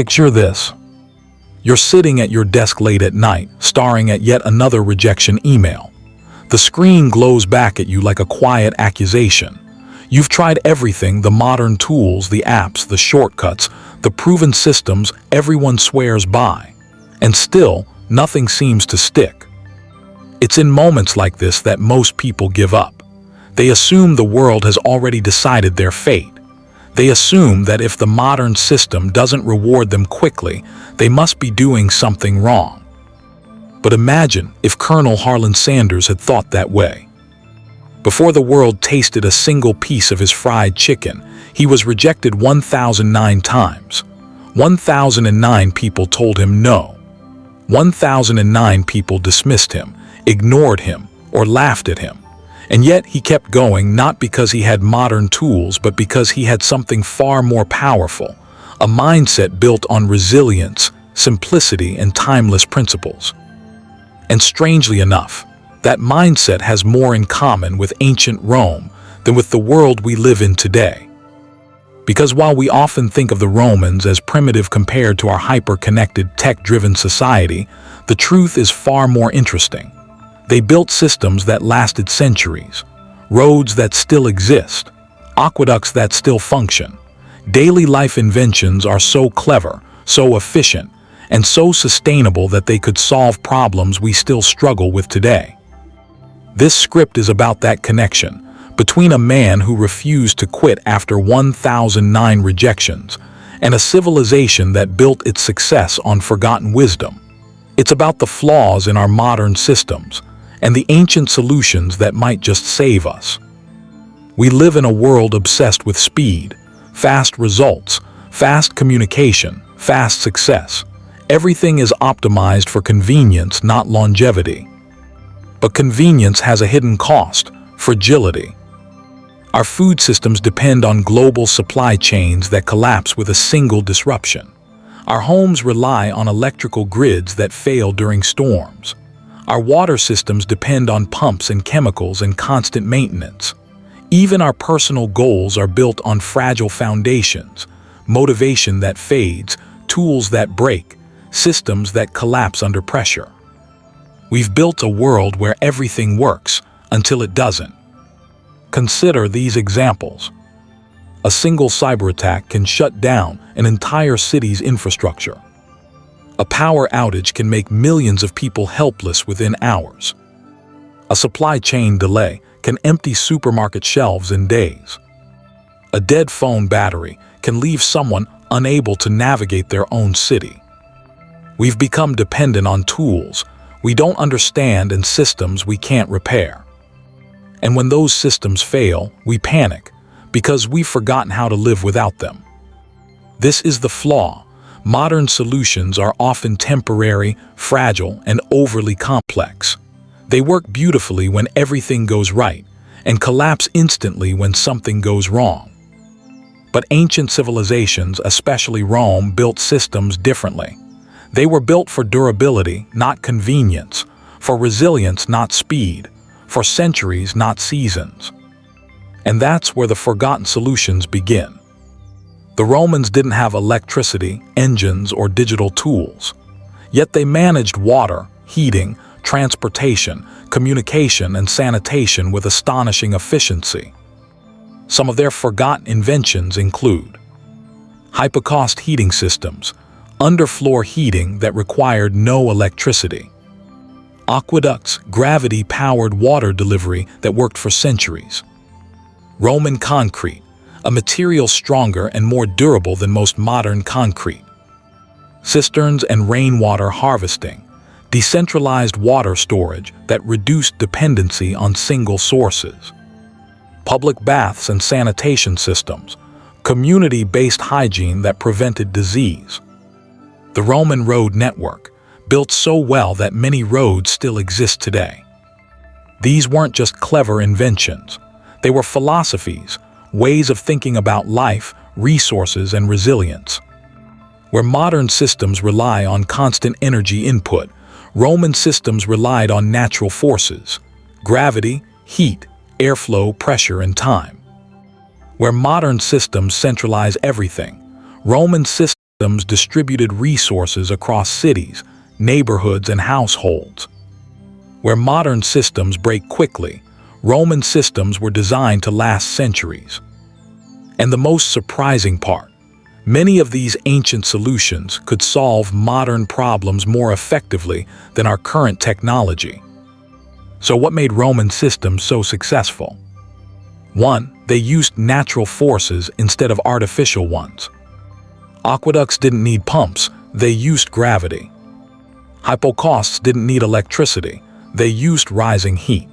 Picture this. You're sitting at your desk late at night, staring at yet another rejection email. The screen glows back at you like a quiet accusation. You've tried everything, the modern tools, the apps, the shortcuts, the proven systems everyone swears by. And still, nothing seems to stick. It's in moments like this that most people give up. They assume the world has already decided their fate. They assume that if the modern system doesn't reward them quickly, they must be doing something wrong. But imagine if Colonel Harlan Sanders had thought that way. Before the world tasted a single piece of his fried chicken, he was rejected 1,009 times. 1,009 people told him no. 1,009 people dismissed him, ignored him, or laughed at him. And yet he kept going, not because he had modern tools, but because he had something far more powerful, a mindset built on resilience, simplicity, and timeless principles. And strangely enough, that mindset has more in common with ancient Rome than with the world we live in today. Because while we often think of the Romans as primitive compared to our hyper-connected, tech-driven society, the truth is far more interesting. They built systems that lasted centuries, roads that still exist, aqueducts that still function. Daily life inventions are so clever, so efficient, and so sustainable that they could solve problems we still struggle with today. This script is about that connection between a man who refused to quit after 1,009 rejections and a civilization that built its success on forgotten wisdom. It's about the flaws in our modern systems and the ancient solutions that might just save us. We live in a world obsessed with speed, fast results, fast communication, fast success. Everything is optimized for convenience, not longevity. But convenience has a hidden cost: fragility. Our food systems depend on global supply chains that collapse with a single disruption. Our homes rely on electrical grids that fail during storms. Our water systems depend on pumps and chemicals and constant maintenance. Even our personal goals are built on fragile foundations: motivation that fades, tools that break, systems that collapse under pressure. We've built a world where everything works until it doesn't. Consider these examples. A single cyber attack can shut down an entire city's infrastructure. A power outage can make millions of people helpless within hours. A supply chain delay can empty supermarket shelves in days. A dead phone battery can leave someone unable to navigate their own city. We've become dependent on tools we don't understand and systems we can't repair. And when those systems fail, we panic because we've forgotten how to live without them. This is the flaw. Modern solutions are often temporary, fragile, and overly complex. They work beautifully when everything goes right and collapse instantly when something goes wrong. But ancient civilizations, especially Rome, built systems differently. They were built for durability, not convenience, for resilience, not speed, for centuries, not seasons. And that's where the forgotten solutions begin. The Romans didn't have electricity, engines, or digital tools. Yet they managed water, heating, transportation, communication, and sanitation with astonishing efficiency. Some of their forgotten inventions include hypercost heating systems, underfloor heating that required no electricity; aqueducts, gravity-powered water delivery that worked for centuries; Roman concrete, a material stronger and more durable than most modern concrete; cisterns and rainwater harvesting, decentralized water storage that reduced dependency on single sources; public baths and sanitation systems, community-based hygiene that prevented disease; the Roman road network, built so well that many roads still exist today. These weren't just clever inventions. They were philosophies, ways of thinking about life, resources, and resilience. Where modern systems rely on constant energy input, Roman systems relied on natural forces: gravity, heat, airflow, pressure, and time. Where modern systems centralize everything, Roman systems systems distributed resources across cities, neighborhoods, and households. Where modern systems break quickly, Roman systems were designed to last centuries. And the most surprising part, many of these ancient solutions could solve modern problems more effectively than our current technology. So what made Roman systems so successful? 1. They used natural forces instead of artificial ones. Aqueducts didn't need pumps, they used gravity. Hypocaustes didn't need electricity, they used rising heat.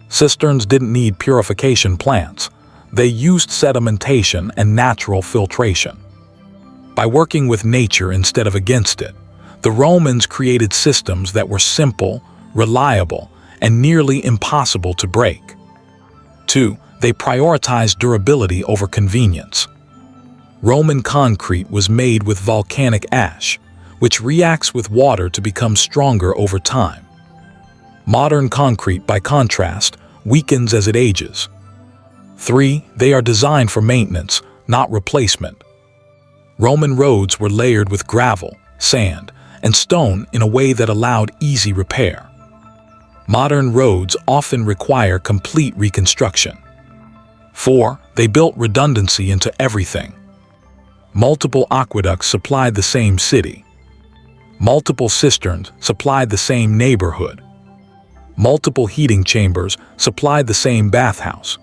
Cisterns didn't need purification plants, they used sedimentation and natural filtration. By working with nature instead of against it, the Romans created systems that were simple, reliable, and nearly impossible to break. 2. They prioritized durability over convenience. Roman concrete was made with volcanic ash, which reacts with water to become stronger over time. Modern concrete, by contrast, weakens as it ages. 3. They are designed for maintenance, not replacement. Roman roads were layered with gravel, sand, and stone in a way that allowed easy repair. Modern roads often require complete reconstruction. 4. They built redundancy into everything. Multiple aqueducts supplied the same city. Multiple cisterns supplied the same neighborhood. Multiple heating chambers supplied the same bathhouse.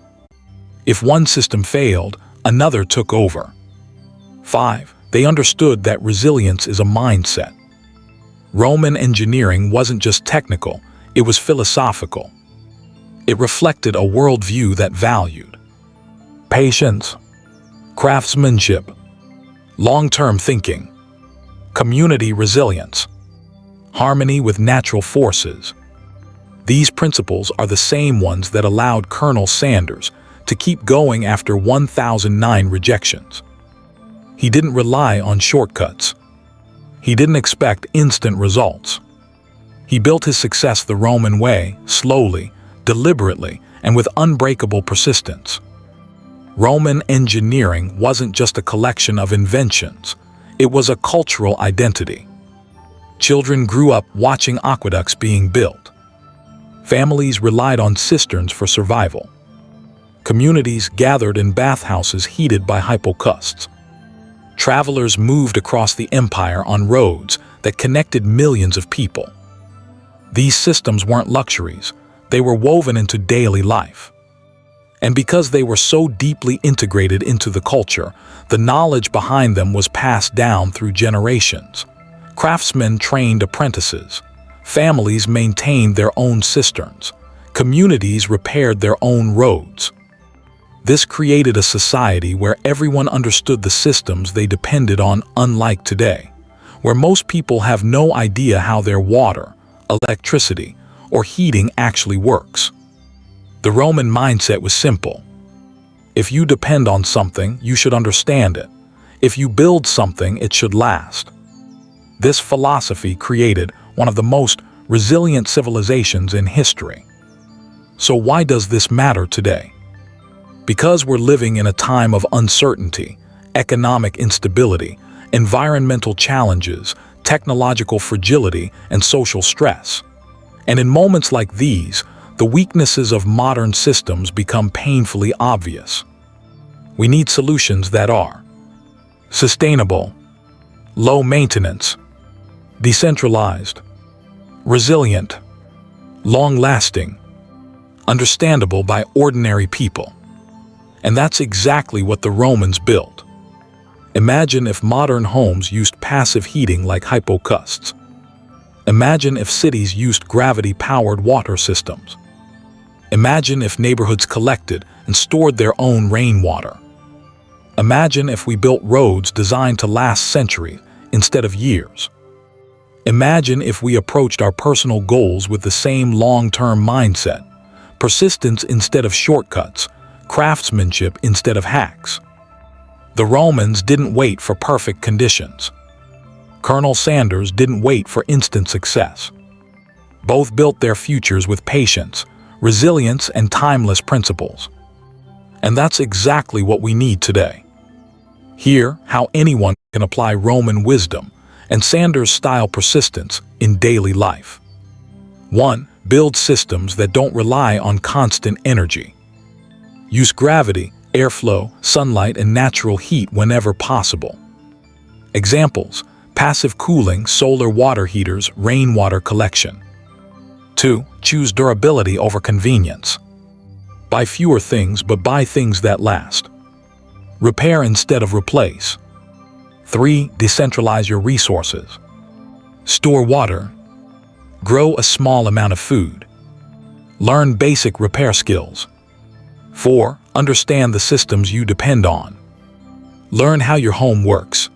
If one system failed, another took over. 5. They understood that resilience is a mindset. Roman engineering wasn't just technical, it was philosophical. It reflected a worldview that valued patience, craftsmanship, long-term thinking, community resilience, harmony with natural forces. These principles are the same ones that allowed Colonel Sanders to keep going after 1,009 rejections. He didn't rely on shortcuts. He didn't expect instant results. He built his success the Roman way, slowly, deliberately, and with unbreakable persistence. Roman engineering wasn't just a collection of inventions, it was a cultural identity. Children grew up watching aqueducts being built. Families relied on cisterns for survival. Communities gathered in bathhouses heated by hypocaustes. Travelers moved across the empire on roads that connected millions of people. These systems weren't luxuries, they were woven into daily life. And because they were so deeply integrated into the culture, the knowledge behind them was passed down through generations. Craftsmen trained apprentices. Families maintained their own cisterns. Communities repaired their own roads. This created a society where everyone understood the systems they depended on, unlike today, where most people have no idea how their water, electricity, or heating actually works. The Roman mindset was simple. If you depend on something, you should understand it. If you build something, it should last. This philosophy created one of the most resilient civilizations in history. So why does this matter today? Because we're living in a time of uncertainty, economic instability, environmental challenges, technological fragility, and social stress. And in moments like these, the weaknesses of modern systems become painfully obvious. We need solutions that are sustainable, low maintenance, decentralized, resilient, long-lasting, understandable by ordinary people. And that's exactly what the Romans built. Imagine if modern homes used passive heating like hypocaustes. Imagine if cities used gravity-powered water systems. Imagine if neighborhoods collected and stored their own rainwater. Imagine if we built roads designed to last centuries instead of years. Imagine if we approached our personal goals with the same long-term mindset, persistence instead of shortcuts, craftsmanship instead of hacks. The Romans didn't wait for perfect conditions. Colonel Sanders didn't wait for instant success. Both built their futures with patience, resilience, and timeless principles. And that's exactly what we need today. Here, how anyone can apply Roman wisdom and Sanders-style persistence in daily life. 1. Build systems that don't rely on constant energy. Use gravity, airflow, sunlight, and natural heat whenever possible. Examples: passive cooling, solar water heaters, rainwater collection. 2. Choose durability over convenience. Buy fewer things, but buy things that last. Repair instead of replace. 3. Decentralize your resources. Store water. Grow a small amount of food. Learn basic repair skills. 4. Understand the systems you depend on. Learn how your home works.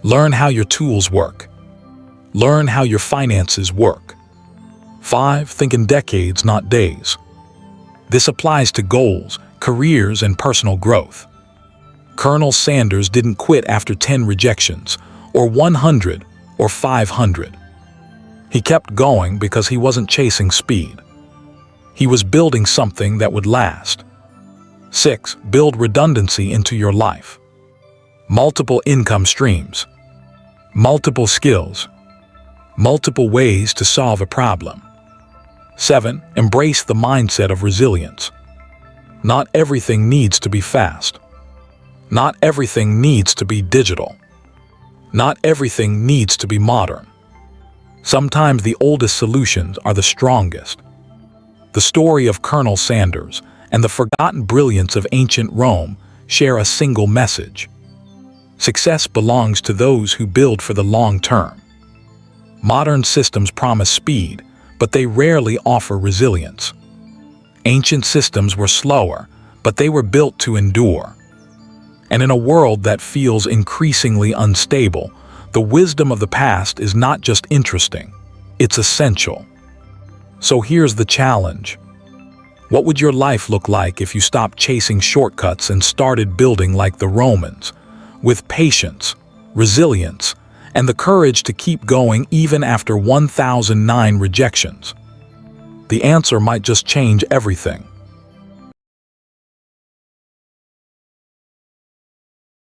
Learn how your tools work. Learn how your finances work. 5. Think in decades, not days. This applies to goals, careers, and personal growth. Colonel Sanders didn't quit after 10 rejections, or 100, or 500. He kept going because he wasn't chasing speed. He was building something that would last. 6. Build redundancy into your life. Multiple income streams. Multiple skills. Multiple ways to solve a problem. 7. Embrace the mindset of resilience. Not everything needs to be fast. Not everything needs to be digital. Not everything needs to be modern. Sometimes the oldest solutions are the strongest. The story of Colonel Sanders and the forgotten brilliance of ancient Rome share a single message. Success belongs to those who build for the long term. Modern systems promise speed, but they rarely offer resilience. Ancient systems were slower, but they were built to endure. And in a world that feels increasingly unstable, the wisdom of the past is not just interesting, it's essential. So here's the challenge. What would your life look like if you stopped chasing shortcuts and started building like the Romans, with patience, resilience, and the courage to keep going even after 1009 rejections? The answer might just change everything.